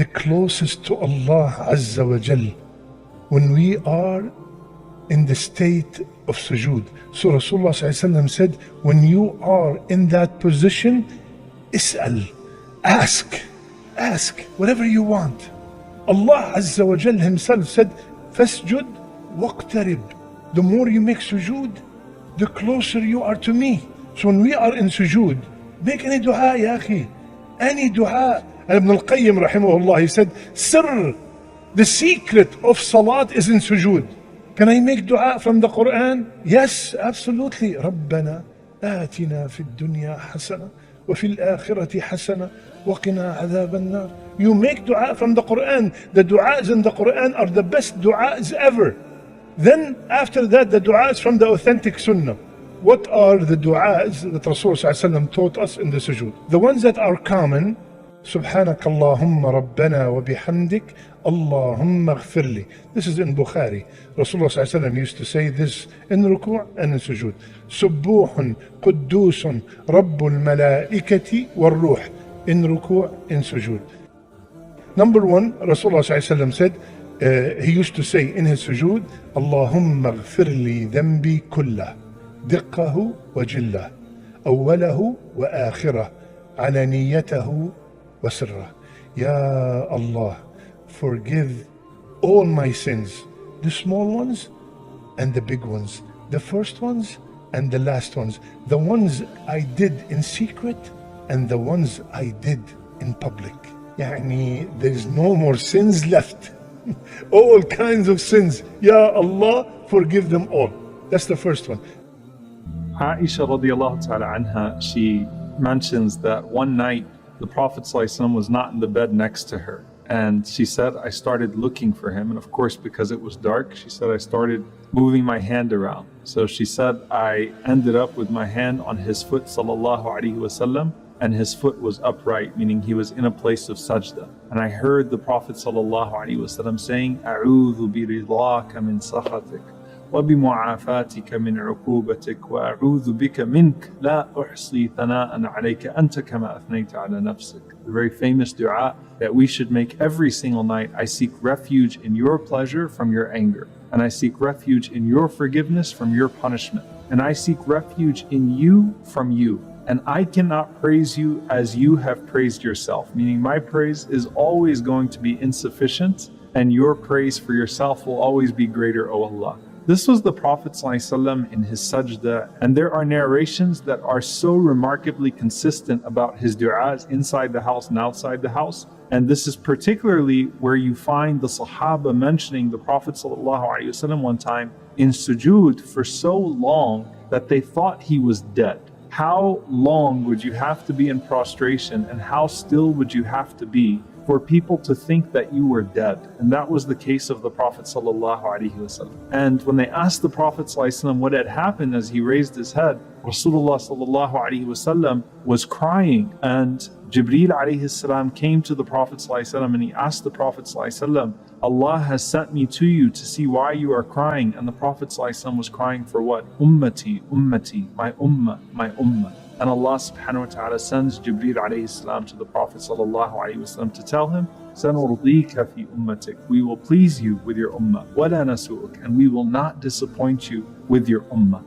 the closest to Allah Azza wa Jal when we are in the state of sujood. So Rasulullah ﷺ said, when you are in that position, is'al, ask whatever you want. Allah Azza wa Jal himself said, fasjud waqtarib. The more you make sujood, the closer you are to me. So when we are in sujood, make any dua, ya akhi, any dua. And Ibn al-Qayyim rahimahullah, he said, sir, the secret of salat is in sujood. Can I make dua from the Quran? Yes, absolutely. ربنا آتنا في الدنيا حسنة وفي الآخرة حسنة وقنا عذاب النار. You make dua from the Quran. The du'as in the Quran are the best du'as ever. Then after that, the du'as from the authentic sunnah. What are the du'as that Rasulullah taught us in the sujood? The ones that are common, سبحانك اللهم ربنا وبحمدك اللهم اغفر لي. This is in Bukhari. Rasulullah used to say this in ruku' and in sujood. سبوح قدوس رب الملائكة والروح. In ruku' in sujood. Number one, Rasulullah said, he used to say in his sujood, اللهم اغفر لي ذنبي كله دقه وجله أوله وآخره علانيته وسره. Ya Allah, forgive all my sins, the small ones and the big ones, the first ones and the last ones, the ones I did in secret and the ones I did in public. Yani, there's no more sins left. All kinds of sins. Ya Allah, forgive them all. That's the first one. Aisha radiallahu ta'ala anha, she mentions that one night the Prophet ﷺ was not in the bed next to her. And she said, I started looking for him. And of course, because it was dark, she said, I started moving my hand around. So she said, I ended up with my hand on his foot, sallallahu alaihi wasallam, and his foot was upright, meaning he was in a place of sajda. And I heard the Prophet sallallahu alaihi wasallam saying, A'udhu bi ridaka min sakhatik. وبمعافاتك من عقوبتك وأعوذ بك منك لا أحصي ثناء عليك أنت كما أثنيت على نفسك. The very famous dua that we should make every single night. I seek refuge in your pleasure from your anger, and I seek refuge in your forgiveness from your punishment, and I seek refuge in you from you. And I cannot praise you as you have praised yourself, meaning my praise is always going to be insufficient, and your praise for yourself will always be greater, O Allah. This was the Prophet ﷺ in his sajda, and there are narrations that are so remarkably consistent about his du'as inside the house and outside the house. And this is particularly where you find the Sahaba mentioning the Prophet ﷺ one time in sujood for so long that they thought he was dead. How long would you have to be in prostration, and how still would you have to be for people to think that you were dead? And that was the case of the Prophet ﷺ. And when they asked the Prophet ﷺ what had happened as he raised his head, Rasulullah ﷺ was crying, and Jibreel ﷺ came to the Prophet ﷺ and he asked the Prophet ﷺ, Allah has sent me to you to see why you are crying. And the Prophet ﷺ was crying for what? Ummati, ummati, my ummah, my ummah. And Allah subhanahu wa ta'ala sends Jibreel alayhi salam to the Prophet sallallahu alayhi wasallam to tell him, سَنُرْضِيكَ فِي أُمَّتِكَ. We will please you with your ummah. وَلَا نَسُوءُكَ. And we will not disappoint you with your ummah.